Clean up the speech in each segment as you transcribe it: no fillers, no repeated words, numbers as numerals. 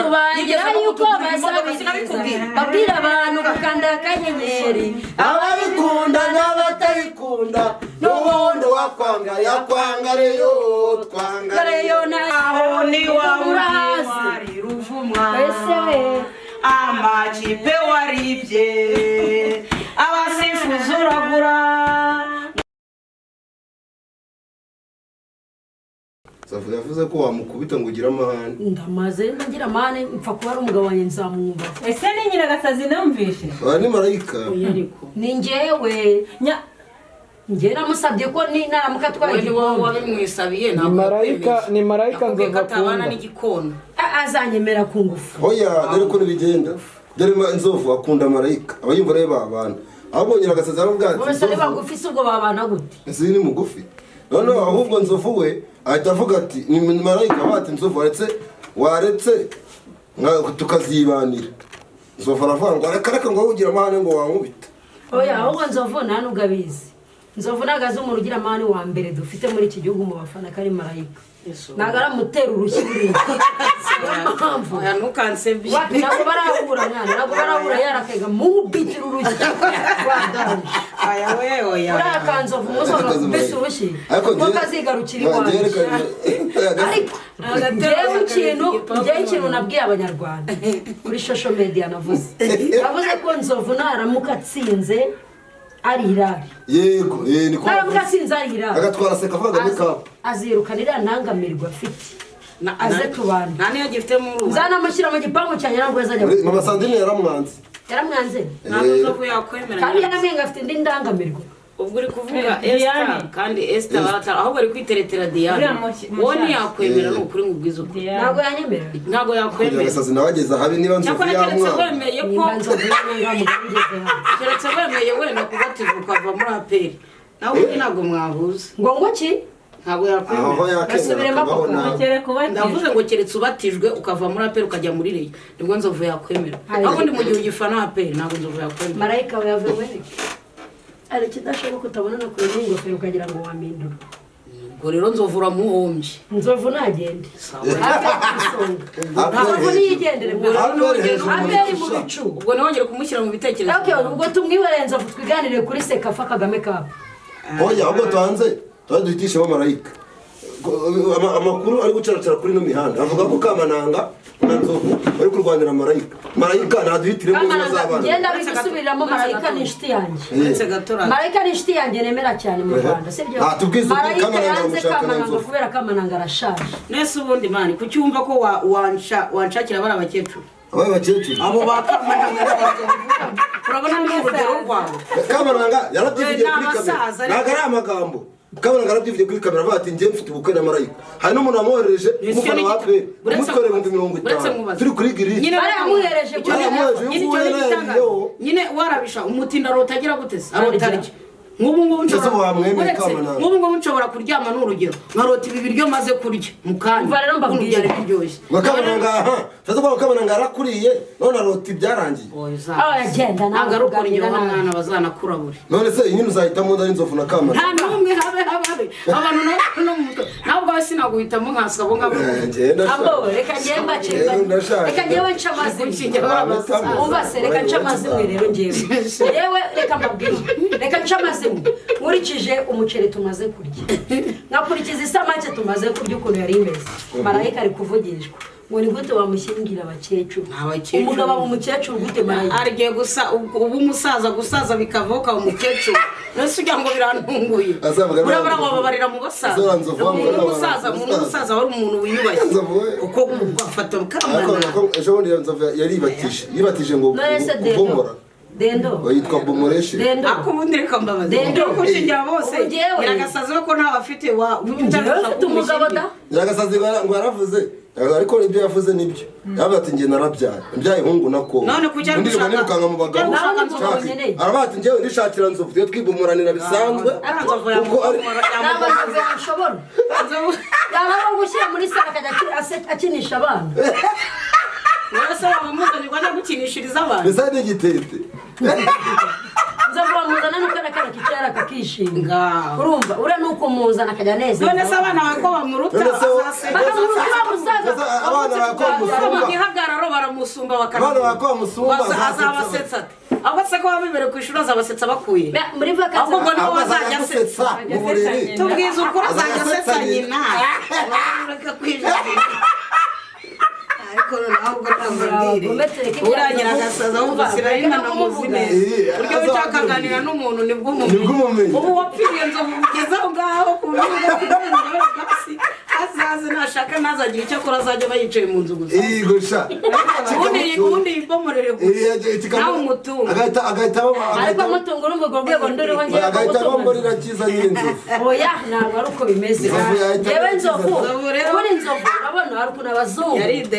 tubangira yuko basabiriza babwira abantu gukanda akanyenyeri ababikunda n'abatabikunda n'ubundi yakwangareyo twangareyo naho ni wari ruvumwa amakipe waribye abasifuzi uragura. Safu yavuze ko wamukubita ngo ugira amahane. Ndamaze ndagira amahane mpfa kuba ari umugabo wanjye nzamwumva. Ese ni nyina gasazi namvishe? Ni marayika. Ni njyewe. Njye namusabye ko ni naramuka twagiye wabimwisabiye ntabwo ni marayika nzoga katabana n'igikona azanyemera ku ngufu. Oya dore ko bigenda. Dore inzovu akunda marayika. Abayumva reba abantu. Ahubwo nyina gasazi arabwati. Bose bagufi subwo babana gute? Ese ni mugufi. None ahubwo nzovu we ahita avuga ati ni marayika bati nzovu waretse tukazibanira. Nzovu aravuga ngo arakaraka ngo ugira amahane ngo wankubita. Oya ahubwo nzovu nta nugabizi. Nzovu nagaze umuntu ugira amahane wa mbere dufite muri iki gihugu mu bafana kari marayika. Nagara mutera urushyi. Oya ntukansebye. Ntabwo barahura mwana, ntabwo barahura yarakega mubitira urushyi. Aya oya. Ura kanzovu musoza kubisa urushyi. Ko kazigarukira iwawe. Njyewe ikintu nabwiye abanyarwanda kuri social media navuze. Navuze ko nzovu naramuka atsinze ari Hilali. Yego, ni ko. Naramuka atsinze ari Hilali. Agatwara seka avuga mikapu. Azirukanira ntangamirwa afite. Aze tubana. Nani yagifite mu rugo. Zanamushyira mu gipangu cyane ntabwo yazajya. Mama Sandrine yaramwanze. Ntabwo nzovu yakwemera. Kandi yaramenga afite indi ndangamirwa. Ubwo uri kuvuga Esther kandi Esther baratara ahubwo ari kwiteretera Diane. Woni yakwemera no kuri ngubwizo. Ntabwo yanyemera. Ntabwo yakwemera. Gasazi nawageza habe niba nzovu yamwa. Keretse wemeye wenda kubatizwa ukava muri aperi. Nawe ntabwo mwahuza. Ngo ki? Ntabwo yakwemera. Asubiremo ndavuze ngo keretse ubatijwe ukava muri aperi ukajya muri reyo nibwo nzovu yakwemera. Ahubwo ndi mu gihe ugifana aperi ntabwo nzovu yakwemera. Marayika yavuye ari kidashoboka utabona no kuri ingofero ukagira ngo wamindura. Ubwo rero nzovu uramuhombye. Nzovu nagende. Nzovu niyigendere aberi mu bicu. Ubwo nongere kumushyira mu bitekerezo. Okay, ubwo tumwiwere Nzovu twiganire kuri Sekafa Kagame Cup. Oya ahubwo twanze duhitisha abamarayika. Amakuru ari gucaracara kuri no mihanda avuga ko Kamananga Nzovu ari kurwanira marayika naduhitiremo n'abazabana. Ngenda bisubiriramo marayika ni inshuti yanjye. Marayika ni inshuti yanjye nemera cyane mu Rwanda sibyo? Kamananga kubera Kamananga arashaje. Nese ubundi mani kucyumva ko wanshakira bari abakecuru. Abaye bakecuru. Abo bakamananga n'abavuga. Urabona ni urugero rwawe. Kamananga yarabyivugiye kuri kamera. Nagara amagambo. Kamananga yarabyivugiye kuri kamera bati ngiye mfite ubukwe na marayika. Hari n'umuntu amwohereje umufana wa pe. Umutware 50. Turi kuri giri. Nyine baramuhereje nyine warabisha umutinda rotagira gutese arotarije. Nk'ubu nshobora kuryama n'urugero nkarota ibi biryo maze kurya mukanya rero mbabwiye biryoshye Kamananga tazo kwa Kamananga arakuriye none arota ibyarangiye agenda nagarukora ingero mwana bazanakura buri none se inyine uzahitamo ndari nzovu na Kamananga nta numwe habe abantu no ntabwo sinaguhitamo nkasabo ngabo abo reka ngemba reka ngewe nchamazi umva se reka nchamazi rero ngewe yewe reka mbabwire reka nchamazi nkurikije umuceri tumaze kurya nkakurikiza isamake tumaze kurya ukuntu yari imeze marayika ari kuvugishwa ngo ni gute wamushyingira abakecuru umugabo w'umukecuru gute marayika arigiye gusa ubu umusaza gusaza bikavoka umukecuru nese ujya ngo birantunguye urabara babarira mu basaza umusaza wari umuntu wiyubashye uko gufata Kamananga ejo bundi yibatije ngo kuvomora Dendo yitwa Bomoreshi Dendo akubundi reka mbabaza Dendo kushingira bose iragasaze ko nta bafite wa umugabo da iragasaze ngo yaravuze ariko ibyo yavuze nibyo yabati nge narabyaye mbyaye hungu nako none kujya nirukanga mu bagabo arabati ngewe ndishakira nzovu twe twibumuranira bisanzwe kuko ari nabashobora yaba gushyira muri sara akajya akinisha abana Wese wamuzanirwa no gukinishiriza abantu. Bisa n'igitete. Nzavuga muzana n'ukana kicara kakishinga. Urumva ure nuko muzana akajya neza. None se abana bako bamuruta bamuruta musaza abana bako mu gihagararo baramusumba abana bakwa musumba azabasetsa abo se ko babibere ku ishuri azabasetsa bakuye muri vacances ahubwo nibo bazajya asetsa tubwiza ukuri azajya asetsa nyina reka kwijana ariko ntabwo namubwire urangira agasaza wumva sirayina na muzine buryo bicakaganira n'umuntu nibwo umumenyi ubu wapfiriye nzovu kugeza ngaho ku bibuga azaze nashaka nazagira icyo akora azajya bayicaye mu nzu gusa gusha ubundi yibomorere gusa nawe umutungo agahita ariko umutungo n'umugabo rwego nduriho ngiye agahita bamborera cyiza nyinzu oya ntabwo ari uko bimeze yewe nzovu ubundi nzovu urabona hari ukuntu abazungu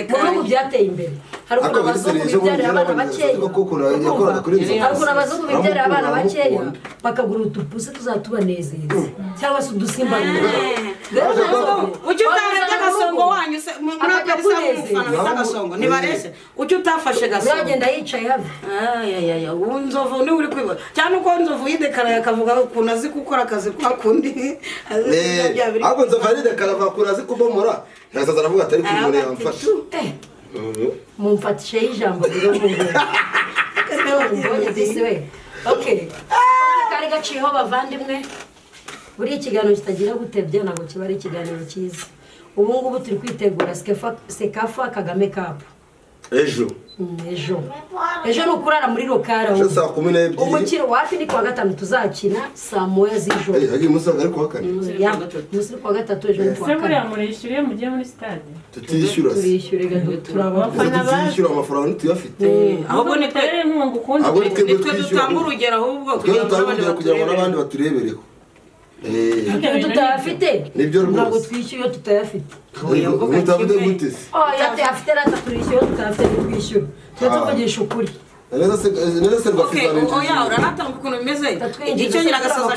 mu bihugu byateye imbere hari ukuntu abazungu bibyarira abana bakeya hari ukuntu abazungu bibyarira abana bakeya bakagura udupusi tuzatubanezeza cyangwa se udusimba ujye utarebye agasongo wanyu muri aperisa mufana bita agasongo ntibarese ujye utafashe gasongo uragenda yicaye habe ubu nzovu niwe uri kwibona cyane uko nzovu yidekaraye akavuga ukuntu azi gukora akazi kwa kundi ahubwo nzovu aridekara avuga azi kubomora ntazaza aravuga atari kumure yamfasha mumfatishe y'ijambo rero okay kari gaciyeho bavandimwe buri ikiganiro kitagira gutebya ntabwo kiba ari ikiganiro cyiza ubu ngubu turi kwitegura sekafa kagame kapu ejo ni ukurara muri rokara saa 12 umukino wacu ni kuwa gatanu tuzakina saa 9 z'ijoro hagiye umusanga ari kuwa kane musi kuwa gatatu ejo ni kuwa kane buriya murishyuriye mugiye muri stade tutishyura turabafana amafaranga tuyafite ahubwo ni tere inkunga ukundi nitwe dutanga urugero ahubwo kugira ngo n'abandi baturebereho tutayafite ntabwo twishyura iyo tutayafite mutafite gute se yafite rata turishyura tutayafite ntitwishyura tuba tuvugisha ukuri oya uranatanga ukuntu bimeze icyo nyiragasaza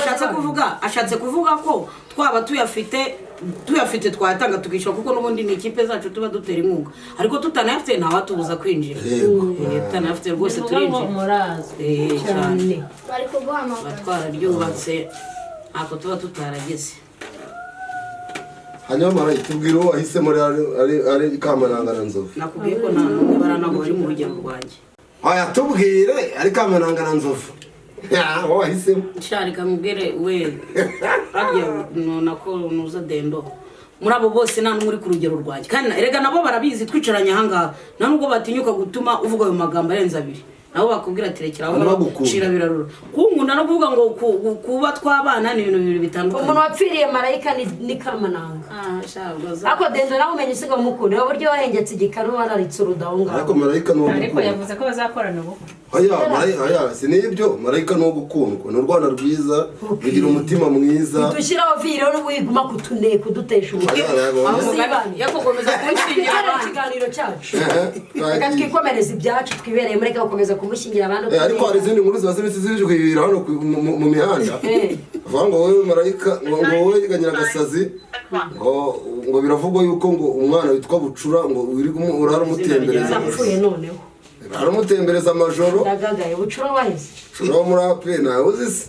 ashatse kuvuga ko twaba tuyafite twayatanga tukishyura kuko n'ubundi ni ikipe zacu tuba dutera inkunga ariko tutanayafite ntawatubuza kwinjira tutanayafite rwose turinjira cyane batwararyubatse ako tuba tutarageze hanyuma marayitubwira uwo wahisemo ari Kamananga na Nzovu nakubwiye ko nta n'umwe baranabo bari mu rugendo rwanjye aya tubwire ari Kamananga na Nzovu wowe wahisemo cyari kamubwire we arya nako nuza dendo muri abo bose nta n'umwe uri ku rugero rwanjye kandi erega nabo barabizi twicaranye ahangaha nta nubwo batinyuka gutuma uvuga ayo magambo arenze abiri nabo bakubwira ati rekera aho cira birarura kunkunda no kuvuga ngo kuba twabana ni ibintu bibiri bitandukanye umuntu wapfiriye marayika ni Kamananga ako dendo nawe umenye usiga mukuru uburyo wahengetse igikanu wararitse urudaho ngaho ariko marayika no ariko yavuze ko bazakorana ubu aya sinibyo marayika no gukundwa no Rwanda rwiza bigira umutima mwiza dushyiraho viro n'ubwiguma kutuneka kudutesha umutwe yakokomeza kunshingira ikiganiro cyacu reka twikomereza ibyacu twibereye muri ka gukomeza kumushingira abantu ariko hari izindi nkuru ziba zije kwibira hano mu mihanda avuga ngo wowe marayika ngo wowe ganyira gasazi ngo biravugwa yuko ngo umwana witwa Bucura ngo urara umutembereza apfuye noneho aramutembereza amajoro ndagagaye Bucura wahise Bucura muri ape nawe uzise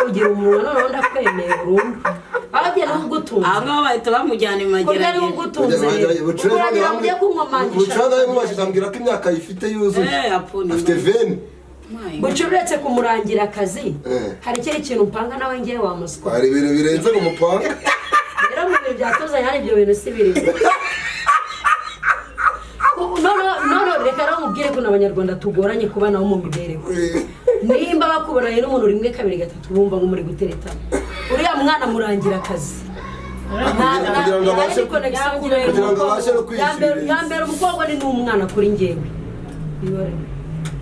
ugira umuntu noneho ndakwemeye burundu abagiye n'ugutunze aho bahita bamujyana kurya ari ugutunze uragira ngo ujye kunkomangisha Bucura nawe mubashije ambwira ko imyaka ayifite yuzuye afite veni Bucura uretse kumurangira akazi hari ikindi kintu upanga nawe ngewe wamuswa hari ibintu birenze mu mupanga rero mu bintu byatuzanye hari ibyo bintu si birenze no reka rero mubwire ko n'abanyarwanda tugoranye kuba nabo mu mibereho nimba bakubonanye n'umuntu rimwe kabiri gatatu bumva ngo muri guteretana uriya mwana murangira akazi kugira ngo abashe no kwishyura yambere umukobwa ni n'umwana kuri njyewe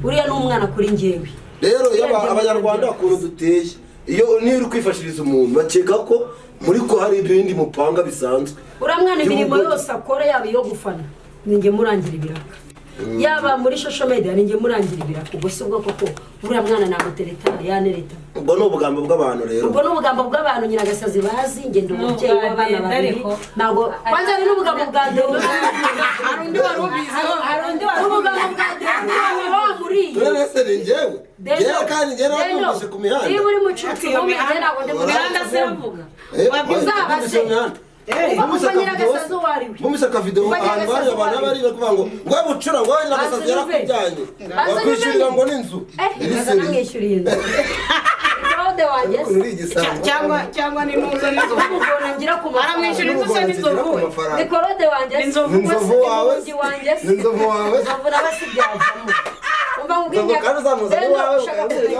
uriya ni umwana kuri njyewe rero abanyarwanda ukuntu duteye iyo niyo uri kwifashiriza umuntu bakeka ko muri ko hari ibindi mupanga bisanzwe uriya mwana imirimo yose akora yaba iyo gufana ninjye murangira ibiraka yaba muri social media ninjye murangira ibiraka ubwo si ubwo koko uriya mwana namutereta yanereta ubwo ni ubugambo bw'abantu rero ubwo ni ubugambo bw'abantu nyiragasazi bazi ngenda umubyeyi w'abana babiri ntabwo kwanza ari n'ubugambo bwa dendo hari undi wari ubizi ubugambo bwa dendo wamuriye rero ni njyewe kandi njyewe nakumvise ku mihanda niba uri mucuti mu mihanda ntabwo ndi mu mihanda se bavuga uzabase Mumisha ka video ahantu bari abantu bari bakuvuga ngo ngwa bucura ngo nyiragasazi yarakujyanye wakwishurira ngo n'inzu namwishyuriye inzu cyangwa ni muzo n'inzovu ngira ku aramwishyura inzu se n'inzovu ni korode wanjye n'inzovu wawe n'inzovu wawe nzovu n'abasibyazamo umva nzovu kandi uzamuzana iwawe ushaka kumenya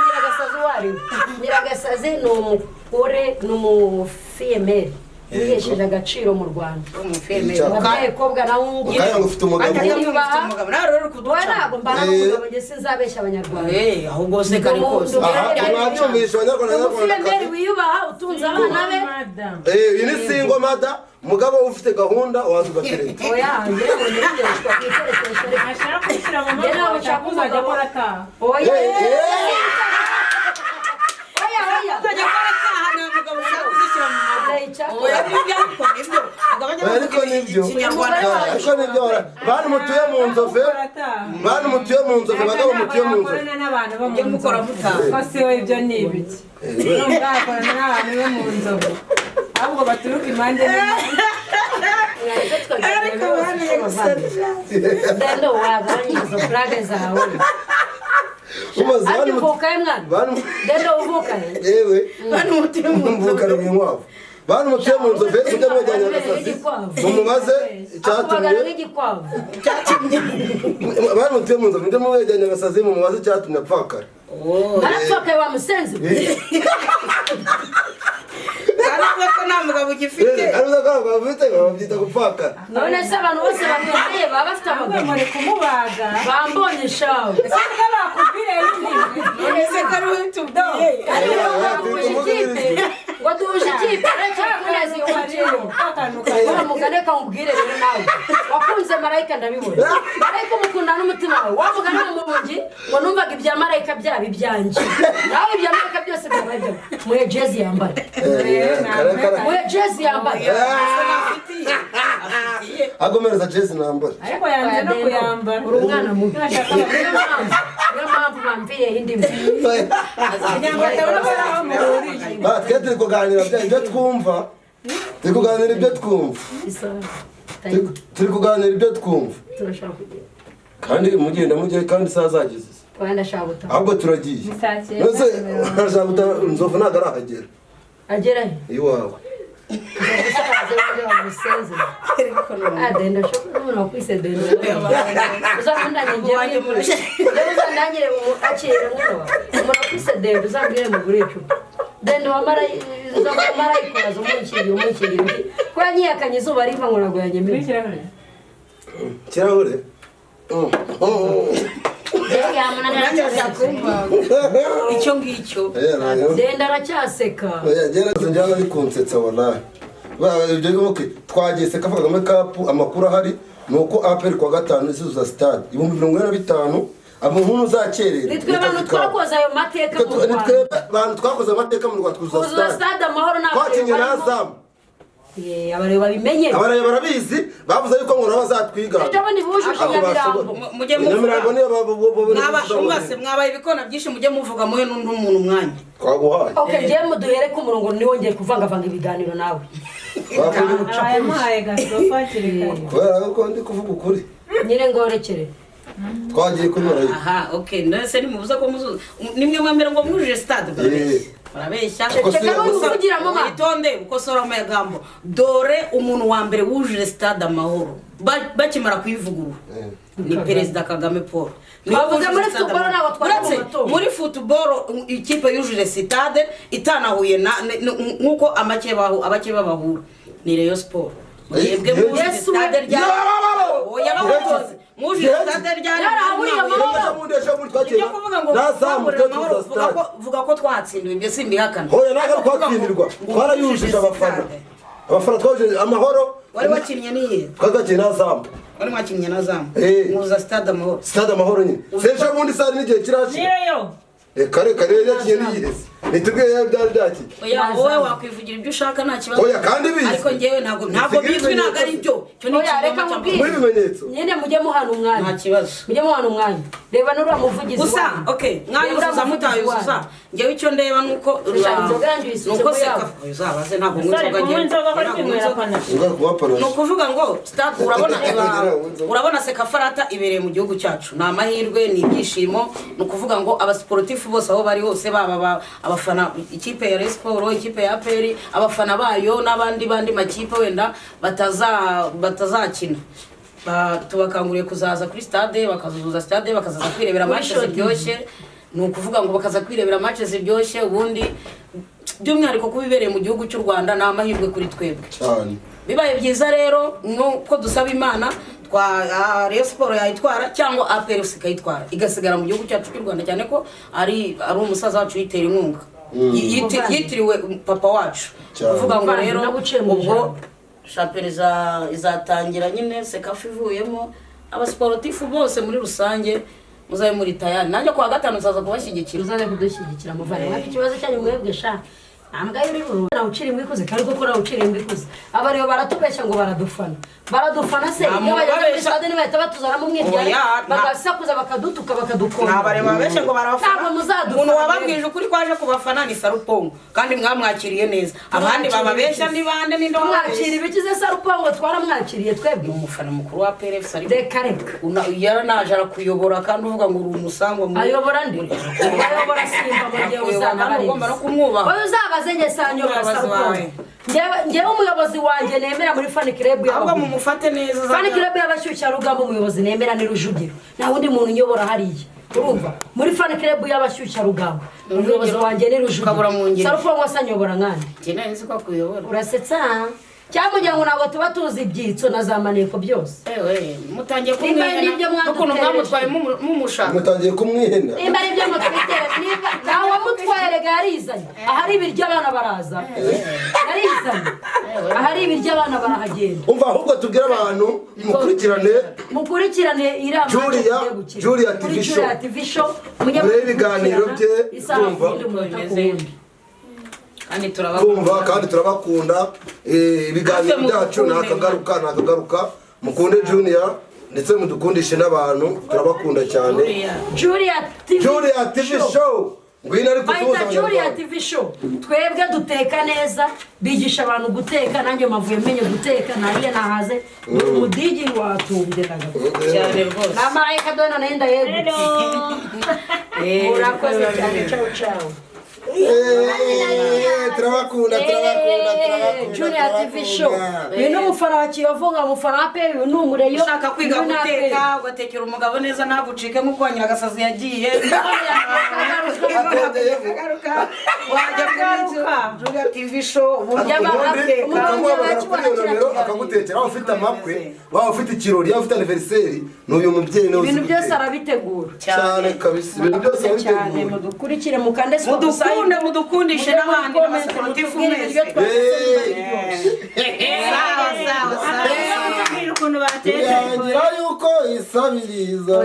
nyiragasazi uwo ari we nyiragasazi ni umugore ni umufiyemeri wihesheje agaciro mu Rwanda umukobwa nawe ukaya ngo ufite umugabo wowe ntabwo mbana n'umugabo njye sinzabeshya abanyarwanda ahubwo se kari kose mwacumbisha abanyarwanda umufiyemeri wiyubaha utunze abana be iyi ni singo mada umugabo ufite gahunda waza ugatereta oya njyewe ngo niryoshwa kwiterekesha ashaka kwishyira mu njye ntabwo nshaka umugabo oya ariko nibyo bantu mutuye mu nzove bagabo mutuye mu nzove mujye mukora mutaha siwe ibyo ni ibiki nubwakorana n'abantu bo mu nzovu ahubwo baturuka impande ndende wagabanya izo plage zawe ati vukaye mwana ndende uvukaye yewe bantu mutuye mu nzove bantu mutuye mu nzove mujye mwajyanye agasazi mumubaze icyatumye bantu mutuye mu nzove mujye mwajyanye agasazi mumubaze icyatumye apfakara arapfakaye wa musenzi aravuga ko nta mugabo ugifite babyita gupfakara none se abantu bose bamwemeye baba bafite abagabo muri kumubaga bambonye shawe ese ko bakubwire none se kari utubwiye ngo duhuje ikipe reka kuneza iyo mukino wamugane kamubwire rero nawe wakunze marayika ndabibona marayika umukunda n'umutima wawe wamugane mu mujyi ngo numvaga ibya marayika byaba ibyanjye nawe ibya marayika byose byaba ibyo muhe jezi yambaye muhe jezi yambaye agomereza jezi nambara ariko yanze no kuyambara uri umwana mubi niyo mpamvu bamviriye indi mbi twe turi kuganira ibyo twumva turi kuganira ibyo twumva turi kuganira ibyo twumva turashaka kugenda kandi mugenda mugiye kandi isaha zageze ahubwo turagiye nose urashaka gutaha nzovu ntabwo arahagera agera he iwawe dende wamara marayika umukiriye ko yanyiyakanye izuba riva ngo ntabwo yanyemera kirahure icyo ngicyo dende aracyaseka njyana ari kunsetsa wallahi twagiye seka Kagame Cup amakuru ahari nuko APR kwa gatanu izuza stade 45,000 abantu uzakerera nitwe abantu twakoze ayo mateka mu Rwanda nitwe abantu twakoze amateka mu Rwanda tuzuza stade amahoro twakinye nazamu abareba bimenye abareba barabizi bavuze yuko ngo bazatwiga ndabona bujuje Nyamirambo mujye muvuga mwabaye ibikona byinshi mujye muvuga muhe n'undi umuntu umwanya twaguhaye okay je muduhere ku murongo niwongeye kuvanga ibiganiro nawe ayamuhaye gasofa kirikanye kubera ko ndi kuvuga ukuri nyine ngorekere twagiye kunyura aha okay nese nimubuza ko muzu nimwe mwambere ngo mwujuje stade barabeshya itonde ukosora amagambo dore umuntu wa mbere wujuje stade amahoro bakimara kwivugurura ni perezida Kagame Paul bavuze muri football nabo twaramuto muri football ikipe yujuje stade itanahuye nkuko abake bahura ni Rayon Sport yebwe mujuje stade rya oya bakoze mujuje stade rya vuga ko twatsindiwe ibyo simbihakana hoya naga twatsindirwa twarayujije abafana twajuje amahoro wari wakinnye niye twagakiye nazamu wari wakinnye nazamu muza stade amahoro nyine seje mundi sari n'igihe kiraje niyo kare yakinnye niyihese nitubwiye byari byaki oya wowe wakwivugira ibyo ushaka nta kibazo oya kandi bizi ariko njyewe ntabwo bizwi ntabwo ari byo cyo ni reka mubwire muri bimenyetso nyine mujye muhana umwanya nta kibazo mujye muhana umwanya reba n'uriya muvugizi gusa okay mwayuzuza mutayuzuza njyewe icyo ndeba nuko seka uzabaze ntabwo ni ukuvuga ngo stade urabona seka farata ibereye mu gihugu cyacu ni amahirwe ni ibyishimo ni ukuvuga ngo abasiporutifu bose aho bari hose baba abafana ikipe ya Rayon Sports ikipe ya APR abafana bayo n'abandi makipe wenda batazakina tubakanguriye kuzaza kuri stade bakazuza stade bakazaza kwirebera match ziryoshye ni ukuvuga ngo bakaza kwirebera match ziryoshye ubundi by'umwihariko kubibereye mu gihugu cy'u Rwanda ni amahirwe kuri twebwe cyane bibaye byiza rero nuko dusaba Imana Rayon Sports yayitwara cyangwa APR ikayitwara igasigara mu gihugu cyacu cy'u Rwanda cyane ko ari umusaza wacu yitera inkunga yitiriwe papa wacu kuvuga ngo rero ubwo shampiyona izatangira nyine sekafu ivuyemo abasiporutifu bose muri rusange muzabe muri tayari nanjye kuwa gatanu nzaza kubashyigikira uzaze kudushyigikira muvane mwaka ikibazo cyanyu mwebwe sha nambwa yuri nawe ucira imbikuze kandi koko nawe ucira imbikuze aba rero baratubeshya ngo baradufana se iyo bageze stade ni bahita batuzana mu mwirya bagasakuza bakadutuka bakadukora nabare babeshya ngo barafana muzadufana umuntu wababwije ukuri kwaje kubafana ni Sarupongo kandi mwamwakiriye neza abandi bababeshya ni bande ni ndo mwakira ibikize Sarupongo twaramwakiriye twebwe umufana mukuru wa PRF Sari reka yara naje arakuyobora kandi uvuga ngo uri umusangwa mu ayobora ndi ayobora simba mu gihe uzana bari ugomba no kumwubaha oyo uzabaze nge sanyo Sarupongo njyewe umuyobozi wanjye nemera muri fan club ahubwo mumufate neza fan club y'abashyushya rugamba umuyobozi nemera ni Rujugiro nta wundi muntu unyobora hariya urumva muri fan club y'abashyushya rugamba umuyobozi wanjye ni Rujugiro Sarupongo asanyobora nkande njye nzi ko kuyobora urasetsa cyangwa kugira ngo ntabwo tuba tuzi ibyitso na za maneko byose mutangiye kumwihena n'ukuntu mwamutwaye mumushaka mutangiye kumwihena nimba ari ibyo mutwitera ntawe wamutwaye rega yarizanye ahari ibiryo abana baraza yarizanye ahari ibiryo abana barahagenda umva ahubwo tubwire abantu mukurikirane Julia TV show murebe ibiganiro bye tumva kandi turabakunda ibiganiro byacu nakagaruka mukunde Junior ndetse mudukundishe n'abantu turabakunda cyane Julia TV show ngwino ariko tuza Julia TV show twebwe duteka neza bigisha abantu guteka nanjye mavuye menye guteka nariye nahaze umudigi watumbye cyane rwose namarayika dona nenda yego urakoze cyane ciao turabakunda Julia TV show ni umufana wa Kiyovu nga umufana wa PE ni umureyo ushaka kwiga guteka ugatekera umugabo neza ntagucike nk'uko Nyiragasazi yagiye wajya kugaruka Julia TV show akagutekera waba ufite amakwe waba ufite ikirori waba ufite anniversaire n'uyu mubyeyi nawe ibintu byose arabitegura cyane kabisa ibintu byose arabitegura mudukurikire mukande mudukundishe n'abandi n'abasiporutifu mwese sawa ukuntu batetse yuko isabiriza